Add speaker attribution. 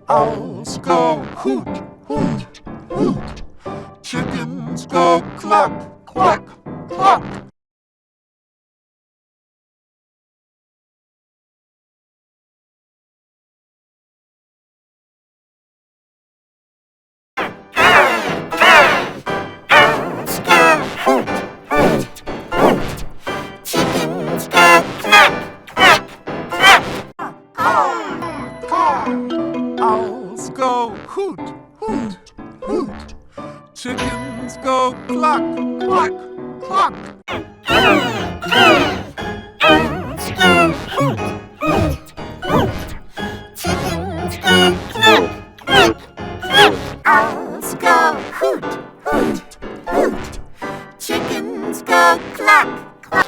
Speaker 1: Owls go hoot, hoot, hoot. Chickens go cluck, cluck, cluck.
Speaker 2: Owls go hoot, hoot, hoot. Chickens go cluck, cluck, cluck.
Speaker 1: Owls go hoot, hoot, hoot. Chickens go cluck, cluck, cluck.
Speaker 2: Owls go hoot, hoot, hoot. Chickens go cluck, cluck, cluck. Owls go hoot, hoot, hoot. Chickens go cluck, cluck.